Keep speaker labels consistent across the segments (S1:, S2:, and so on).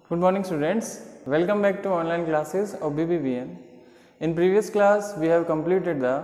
S1: Good morning students, welcome back to online classes of BBBN. In previous class we have completed the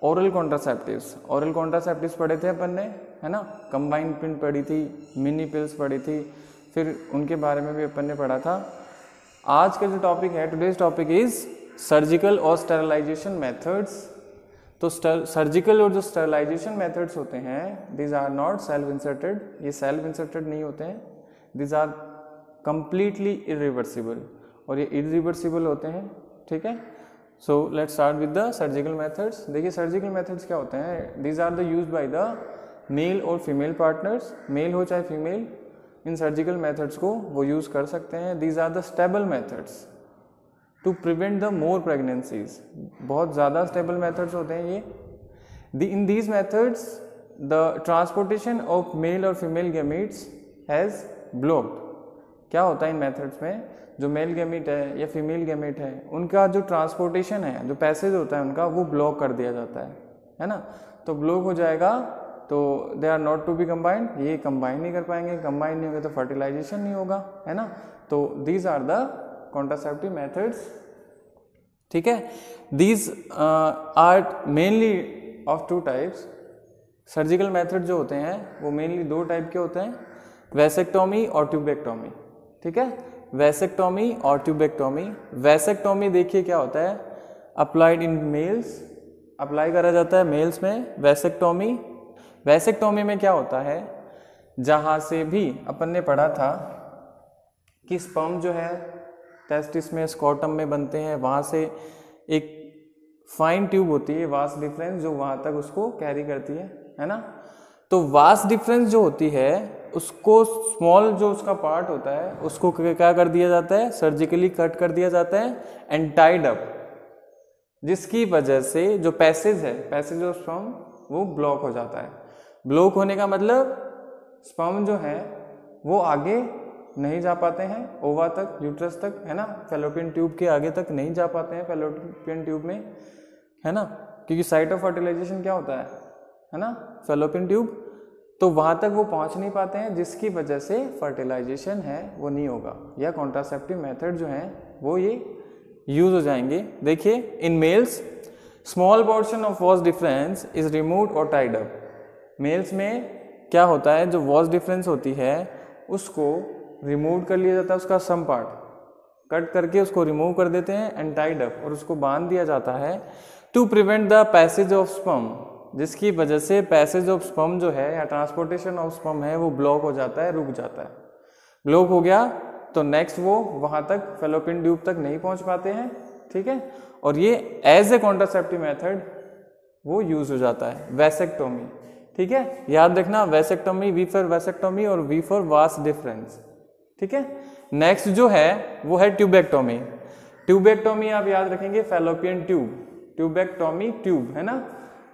S1: oral contraceptives. Oral contraceptives पढ़े थे अपन ने, है ना, combined पिल पढ़ी थी, mini pills पढ़ी थी, फिर उनके बारे में भी अपन ने पढ़ा था. आज का जो टॉपिक है, टुडेज टॉपिक इज सर्जिकल और स्टेरिलाइजेशन मेथड्स. तो सर्जिकल और जो स्टेरिलाइजेशन मेथड्स होते हैं, these are not self inserted, ये सेल्फ इंसर्टेड नहीं होते हैं, दीज आर कंप्लीटली इरिवर्सिबल, और ये इरिवर्सिबल होते हैं. ठीक है, so let's start with the surgical methods. देखिए सर्जिकल मेथड्स क्या होते हैं. These are the used by the male और फीमेल पार्टनर्स, मेल हो चाहे फीमेल, इन सर्जिकल मेथड्स को वो यूज़ कर सकते हैं. These are the stable methods to prevent the more pregnancies. बहुत ज़्यादा स्टेबल मेथड्स होते हैं ये. In these methods the transportation of male और फीमेल गैमीट्स हैज़ ब्लॉक्ड. क्या होता है इन मेथड्स में, जो मेल गैमीट है या फीमेल गैमीट है, उनका जो ट्रांसपोर्टेशन है, जो पैसेज होता है उनका, वो ब्लॉक कर दिया जाता है ना. तो ब्लॉक हो जाएगा तो they are not to be combined, ये कंबाइन नहीं कर पाएंगे. कंबाइन नहीं होगा तो फर्टिलाइजेशन नहीं होगा, है ना. तो these are the contraceptive methods. ठीक है, these are mainly of two types. Surgical method जो होते हैं वो मेनली दो टाइप के होते हैं, वैसेक्टोमी और ट्यूबेक्टोमी. ठीक है, वैसेक्टोमी और ट्यूबेक्टोमी. वैसेक्टोमी देखिए क्या होता है, अप्लाइड इन मेल्स, अप्लाई करा जाता है मेल्स में. वैसेक्टोमी में क्या होता है, जहाँ से भी अपन ने पढ़ा था कि स्पर्म जो है टेस्टिस में, स्कॉटम में बनते हैं, वहाँ से एक फाइन ट्यूब होती है, वास डिफरेंस, जो वहाँ तक उसको कैरी करती है ना. तो वास डिफरेंस जो होती है उसको, स्मॉल जो उसका पार्ट होता है उसको क्या कर दिया जाता है, सर्जिकली कट कर दिया जाता है एंड टाइड अप, जिसकी वजह से जो पैसेज है, पैसेज ऑफ स्पर्म, वो ब्लॉक हो जाता है. ब्लॉक होने का मतलब स्पर्म जो है वो आगे नहीं जा पाते हैं ओवा तक, यूट्रस तक, है ना. फैलोपियन ट्यूब के आगे तक नहीं जा पाते हैं फैलोपियन ट्यूब में, है ना, क्योंकि साइट ऑफ फर्टिलाइजेशन क्या होता है ना, फैलोपियन ट्यूब. तो वहाँ तक वो पहुँच नहीं पाते हैं, जिसकी वजह से फर्टिलाइजेशन है वो नहीं होगा, या कॉन्ट्रासेप्टिव मेथड जो हैं वो ये यूज हो जाएंगे. देखिए in males small portion of was difference is removed और टाइड अप. मेल्स में क्या होता है, जो वॉस डिफरेंस होती है उसको रिमूव कर लिया जाता है, उसका सम पार्ट कट करके उसको रिमूव कर देते हैं एंड टाइड अप, और उसको बांध दिया जाता है to prevent the passage of sperm, जिसकी वजह से पैसेज ऑफ स्पर्म जो है या ट्रांसपोर्टेशन ऑफ स्पर्म है वो ब्लॉक हो जाता है, रुक जाता है. ब्लॉक हो गया तो नेक्स्ट वो वहाँ तक फैलोपियन ट्यूब तक नहीं पहुँच पाते हैं. ठीक है, और ये एज ए कॉन्ट्रासेप्टिव मेथड वो यूज हो जाता है, वैसेक्टोमी. ठीक है, याद रखना, वैसेक्टोमी, वी फॉर वैसेक्टोमी और वी फॉर वास डिफरेंस. ठीक है, नेक्स्ट जो है वो है ट्यूबेक्टोमी. ट्यूबेक्टोमी आप याद रखेंगे, फैलोपियन ट्यूब, ट्यूबेक्टोमी, ट्यूब है ना,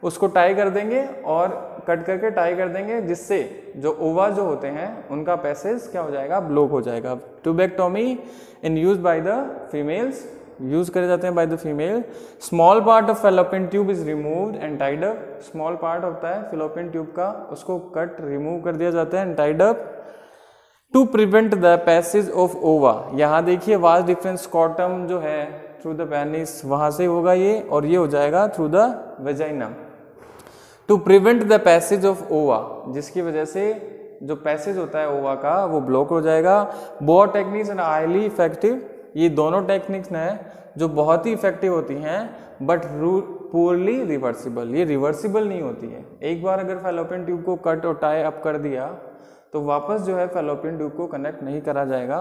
S1: उसको टाई कर देंगे और कट करके टाई कर देंगे, जिससे जो ओवा जो होते हैं उनका पैसेज क्या हो जाएगा, ब्लॉक हो जाएगा. Tubectomy in use by the females, use करे जाते हैं by the female. Small part of fallopian tube is removed and tied up. Small part होता है फैलोपियन ट्यूब का, उसको कट रिमूव कर दिया जाता है and tied up to prevent the passage of ova. यहाँ देखिए वास डिफरेंस, स्कॉटम जो है थ्रू द पेनिस, वहाँ से होगा ये, और ये हो जाएगा through the vagina, to prevent the passage of ova, जिसकी वजह से जो पैसेज होता है ओवा का वो ब्लॉक हो जाएगा. Both techniques and highly effective. ये दोनों टेक्निक्स हैं जो बहुत ही इफेक्टिव होती हैं, बट पुअरली रिवर्सिबल. ये रिवर्सिबल नहीं होती है. एक बार अगर फैलोपियन ट्यूब को कट और टाई अप कर दिया तो वापस जो है फैलोपियन ट्यूब को कनेक्ट नहीं करा जाएगा.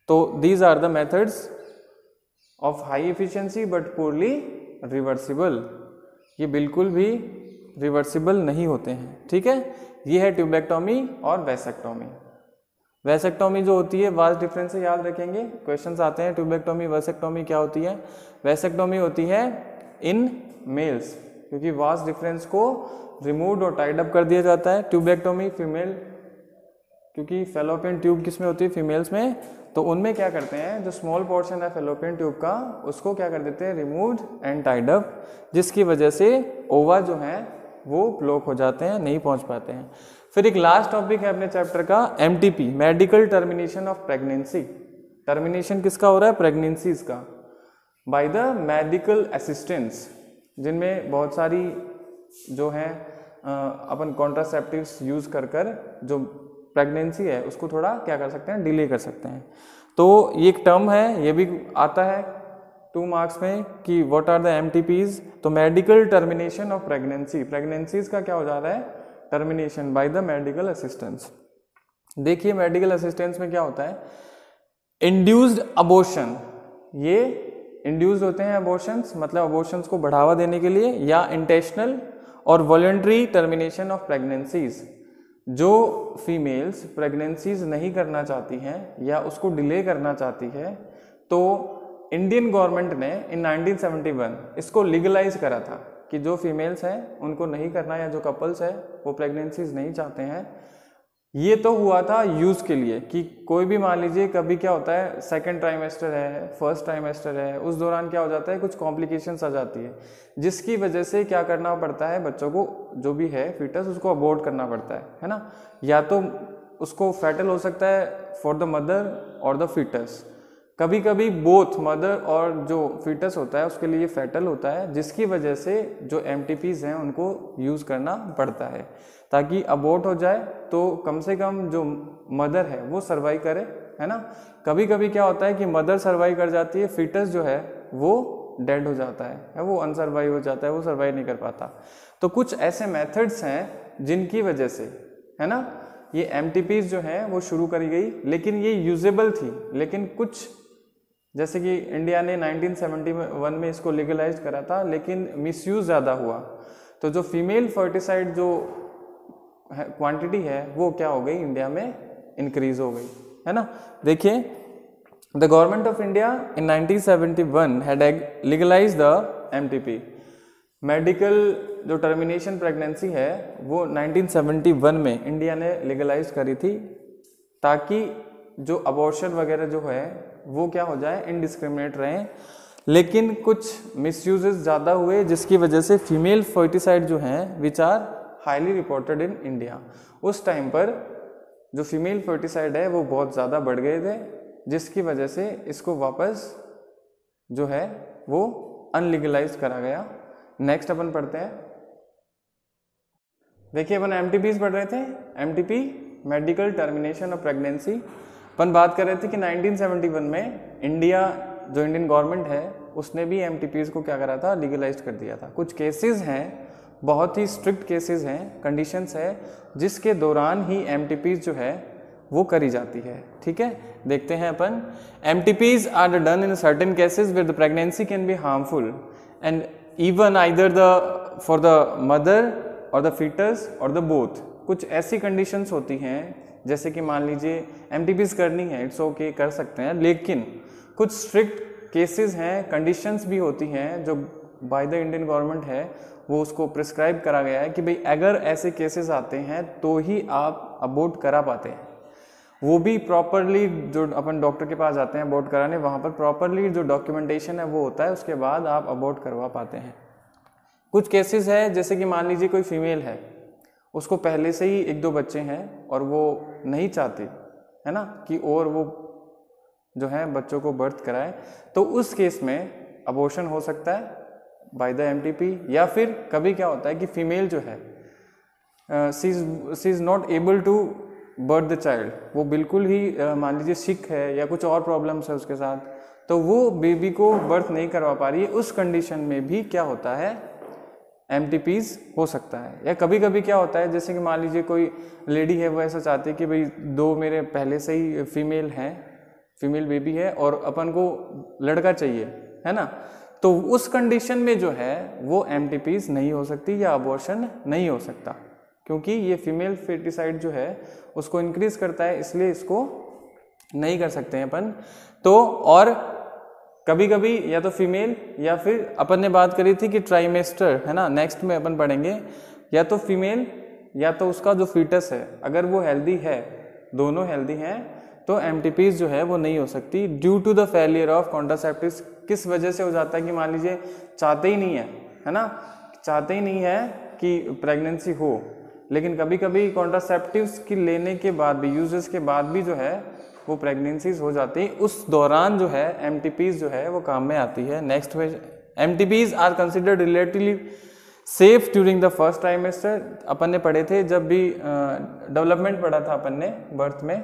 S1: तो these are the methods of high efficiency but poorly reversible. ये बिल्कुल भी रिवर्सिबल नहीं होते हैं. ठीक है, ये है ट्यूबेक्टोमी और वैसेक्टोमी. वैसेक्टोमी जो होती है वास डिफरेंस से याद रखेंगे, क्वेश्चंस आते हैं. ट्यूबेक्टोमी, वैसेक्टोमी क्या होती है. वैसेक्टोमी होती है इन मेल्स, क्योंकि वास डिफरेंस को रिमूव्ड और टाइड अप कर दिया जाता है. ट्यूबेक्टोमी फीमेल, क्योंकि फैलोपियन ट्यूब किस में होती है, फीमेल्स में, तो उनमें क्या करते हैं, जो स्मॉल पोर्शन है फैलोपियन ट्यूब का उसको क्या कर देते हैं, रिमूव्ड एंड टाइड अप, जिसकी वजह से ओवा जो है वो ब्लॉक हो जाते हैं, नहीं पहुंच पाते हैं. फिर एक लास्ट टॉपिक है अपने चैप्टर का MTP, medical termination of pregnancy. Termination किसका हो रहा है? प्रेगनेंसीज का, बाय द मेडिकल असिस्टेंट्स, जिनमें बहुत सारी जो है अपन कॉन्ट्रासेप्टिव्स यूज कर जो प्रेगनेंसी है उसको थोड़ा क्या कर सकते हैं, डिले कर सकते हैं। तो ये एक टर्म है, ये भी आता है 2 मार्क्स में कि व्हाट आर द MTPs। तो medical termination of pregnancy, pregnancies का क्या हो जा रहा है? Termination by the medical assistants. देखिए मेडिकल असिस्टेंट्स में क्या होता है? इंड्यूस्ड अबॉर्शन, ये इंड्यूस्ड होते हैं अबॉर्शंस, मतलब अबॉर्शंस को बढ़ावा देने के लिए, या इंटेंशनल और वॉलंटरी टर्मिनेशन ऑफ प्रेगनेंसीज, जो फीमेल्स प्रेगनेंसीज नहीं करना चाहती हैं या उसको डिले करना चाहती है, तो इंडियन गवर्नमेंट ने इन 1971 इसको लीगलाइज करा था कि जो फीमेल्स हैं उनको नहीं करना, या जो कपल्स है वो प्रेगनेंसीज नहीं चाहते हैं। ये तो हुआ था यूज़ के लिए कि कोई भी मान लीजिए कभी क्या होता है, सेकंड ट्राइमेस्टर है, फर्स्ट ट्राइमेस्टर है, उस दौरान क्या हो जाता है, कुछ कॉम्प्लिकेशंस आ जाती है, जिसकी वजह से क्या करना पड़ता है, बच्चों को जो भी है फीटस उसको अबॉर्ट करना पड़ता है ना। या तो उसको फैटल हो सकता है फॉर द मदर और द फीटस, कभी कभी बोथ मदर और जो फीटस होता है उसके लिए फैटल होता है, जिसकी वजह से जो MTPs हैं उनको यूज़ करना पड़ता है ताकि अबॉर्ट हो जाए, तो कम से कम जो मदर है वो सर्वाइव करे, है ना। कभी कभी क्या होता है कि मदर सर्वाइव कर जाती है, फीटस जो है वो डेड हो जाता है, वो अनसर्वाइव हो जाता है, वो सर्वाइव नहीं कर पाता। तो कुछ ऐसे मेथड्स हैं जिनकी वजह से, है ना, ये MTPs जो हैं वो शुरू करी गई, लेकिन ये यूजेबल थी। लेकिन कुछ जैसे कि इंडिया ने 1971 में इसको लीगलाइज करा था, लेकिन मिसयूज ज़्यादा हुआ, तो जो फीमेल फर्टिसाइड जो क्वांटिटी है वो क्या हो गई, इंडिया में इंक्रीज हो गई, है ना। देखिए the government of India in 1971 had legalize the MTP, medical जो टर्मिनेशन प्रेगनेंसी है वो 1971 में इंडिया ने लीगलाइज करी थी, ताकि जो अबॉर्शन वगैरह जो है वो क्या हो जाए, इनडिस्क्रिमिनेट रहें। लेकिन कुछ मिसयूजेस ज़्यादा हुए, जिसकी वजह से फीमेल फर्टिसाइड जो हैं which are highly reported in India, उस टाइम पर जो फीमेल फर्टिसाइड है वो बहुत ज़्यादा बढ़ गए थे, जिसकी वजह से इसको वापस जो है वो अनलीगलाइज करा गया। नेक्स्ट अपन पढ़ते हैं। देखिए अपन MTPs पढ़ रहे थे, MTP medical termination of pregnancy. अपन बात कर रहे थे कि 1971 में इंडिया जो इंडियन गवर्नमेंट है उसने भी MTPs को क्या करा था, लीगलाइज कर दिया था। कुछ केसेस हैं, बहुत ही स्ट्रिक्ट केसेस हैं, कंडीशंस है, जिसके दौरान ही MTPs जो है वो करी जाती है। ठीक है, देखते हैं अपन। MTPs are done in certain cases where the pregnancy can be harmful and even either the for the mother और द फीटस और द बोथ। कुछ ऐसी कंडीशंस होती हैं, जैसे कि मान लीजिए MTPs करनी है, इट्स ओके, कर सकते हैं, लेकिन कुछ स्ट्रिक्ट केसेस हैं, कंडीशंस भी होती हैं जो बाय द इंडियन गवर्नमेंट है वो उसको प्रिस्क्राइब करा गया है कि भाई अगर ऐसे केसेस आते हैं तो ही आप अबॉर्ट करा पाते हैं। वो भी प्रॉपरली, जो अपन डॉक्टर के पास जाते हैं अबॉर्ट कराने, वहाँ पर प्रॉपरली जो डॉक्यूमेंटेशन है वो होता है, उसके बाद आप अबॉर्ट करवा पाते हैं। कुछ केसेस है, जैसे कि मान लीजिए कोई फीमेल है, उसको पहले से ही 1-2 बच्चे हैं और वो नहीं चाहती है ना कि और वो जो है बच्चों को बर्थ कराए, तो उस केस में अबॉर्शन हो सकता है बाय द MTP। या फिर कभी क्या होता है कि फीमेल जो है she is not able to birth the child, वो बिल्कुल ही मान लीजिए सिक है या कुछ और प्रॉब्लम्स है उसके साथ, तो वो बेबी को बर्थ नहीं करवा पा रही है, उस कंडीशन में भी क्या होता है, MTPs हो सकता है। या कभी कभी क्या होता है, जैसे कि मान लीजिए कोई लेडी है वो ऐसा चाहती है कि भाई 2 मेरे पहले से ही फीमेल हैं, फीमेल बेबी है और अपन को लड़का चाहिए, है ना, तो उस कंडीशन में जो है वो MTPs नहीं हो सकती या अबॉर्शन नहीं हो सकता, क्योंकि ये फीमेल फर्टिसाइड जो है उसको इंक्रीज करता है, इसलिए इसको नहीं कर सकते हैं अपन। तो और कभी कभी या तो फीमेल, या फिर अपन ने बात करी थी कि ट्राइमेस्टर, है ना, नेक्स्ट में अपन पढ़ेंगे, या तो फीमेल या तो उसका जो फीटस है, अगर वो हेल्दी है, दोनों हेल्दी हैं, तो MTPs जो है वो नहीं हो सकती due to the failure of contraceptives. किस वजह से हो जाता है कि मान लीजिए चाहते ही नहीं है ना, चाहते ही नहीं है कि प्रेगनेंसी हो, लेकिन कभी कभी कॉन्ट्रासेप्टिव्स की लेने के बाद भी, यूजेस के बाद भी जो है वो प्रेगनेंसीज हो जाती है, उस दौरान जो है एमटीपीज जो है वो काम में आती है। नेक्स्ट में MTPs are considered relatively safe during the first trimester. अपन ने पढ़े थे जब भी डेवलपमेंट पढ़ा था अपन ने बर्थ में,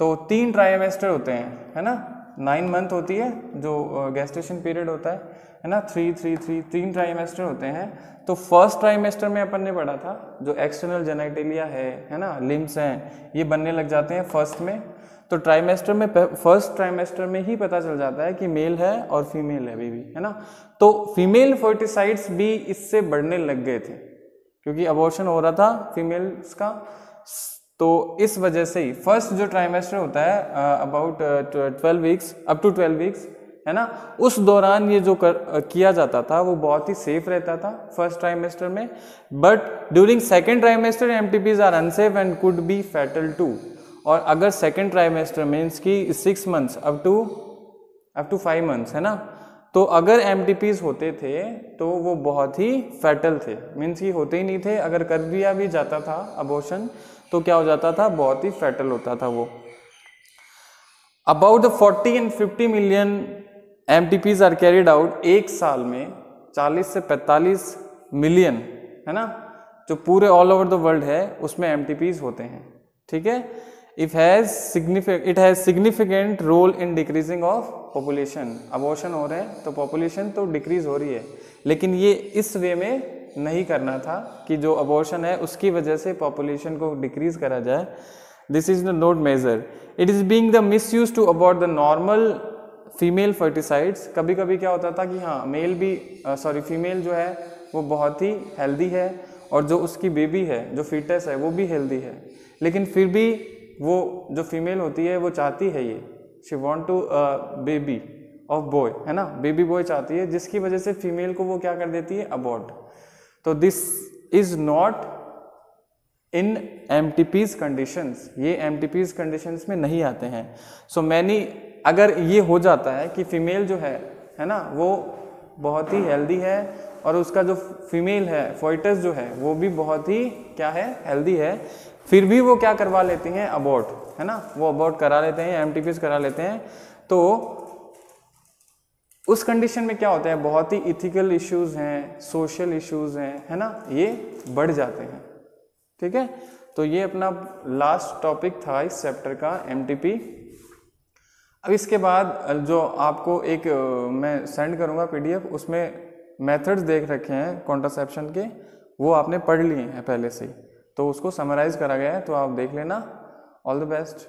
S1: तो 3 ट्राइमेस्टर होते हैं, है ना, 9 मंथ होती है जो गेस्टेशन पीरियड होता है ना, 3 ट्राइमेस्टर होते हैं। तो फर्स्ट ट्राइमेस्टर में अपन ने पढ़ा था जो एक्सटर्नल जेनेटेलिया है ना, लिम्स हैं, ये बनने लग जाते हैं फर्स्ट में। तो ट्राइमेस्टर में, फर्स्ट ट्राइमेस्टर में ही पता चल जाता है कि मेल है और फीमेल है बेबी, है ना। तो फीमेल फर्टिसाइड्स भी इससे बढ़ने लग गए थे क्योंकि अबॉर्शन हो रहा था फीमेल्स का। तो इस वजह से ही फर्स्ट जो ट्राइमेस्टर होता है about 12 weeks, up to 12 weeks, है ना, उस दौरान ये जो किया जाता था वो बहुत ही सेफ रहता था फर्स्ट ट्राइमेस्टर में। But during second trimester MTPs are unsafe and could be fatal to. और अगर सेकेंड ट्राइमेस्टर मीन्स की 6 मंथ्स अप टू 5 मंथ्स, है ना, तो अगर एमटीपीज होते थे तो वो बहुत ही फैटल थे, मीन्स की होते ही नहीं थे। अगर कर दिया भी जाता था अबॉर्शन तो क्या हो जाता था, बहुत ही फैटल होता था वो। About 40 and 50 million MTPs are carried out. एक साल में 40 से 45 मिलियन, है ना, जो पूरे ऑल ओवर द वर्ल्ड है उसमें एमटीपीज होते हैं, ठीक है। It has significant role in decreasing of population. Abortion हो रहे हैं तो पॉपुलेशन तो डिक्रीज हो रही है, लेकिन ये इस वे में नहीं करना था कि जो अबॉर्शन है उसकी वजह से पॉपुलेशन को डिक्रीज करा जाए। This is the not major. It is being the misuse to abort the normal female feticides. कभी कभी क्या होता था कि हाँ मेल भी फीमेल जो है वो बहुत ही हेल्दी है और जो उसकी बेबी है, जो फीटस है, वो भी हेल्दी है, लेकिन फिर भी वो जो फीमेल होती है वो चाहती है ये, she want to baby of boy, है ना, बेबी बॉय चाहती है, जिसकी वजह से फीमेल को वो क्या कर देती है, अबॉर्ट। तो this is not in MTPs conditions, ये एमटीपीज कंडीशंस में नहीं आते हैं। सो मैनी, अगर ये हो जाता है कि फीमेल जो है ना, वो बहुत ही हेल्दी है और उसका जो फीमेल है फोइटस जो है वो भी बहुत ही क्या है, हेल्दी है, फिर भी वो क्या करवा लेती हैं, अबॉर्ट, है ना, वो अबॉर्ट करा लेते हैं, एमटीपीज करा लेते हैं। तो उस कंडीशन में क्या होता है, बहुत ही इथिकल इश्यूज हैं, सोशल इश्यूज हैं, है ना, ये बढ़ जाते हैं, ठीक है। तो ये अपना लास्ट टॉपिक था इस चैप्टर का, एमटीपी। अब इसके बाद जो आपको एक मैं सेंड करूंगा पीडीएफ, उसमें मेथड्स देख रखे हैं कॉन्ट्रासेप्शन के, वो आपने पढ़ लिए हैं पहले से ही, तो उसको समराइज करा गया है, तो आप देख लेना। All the best.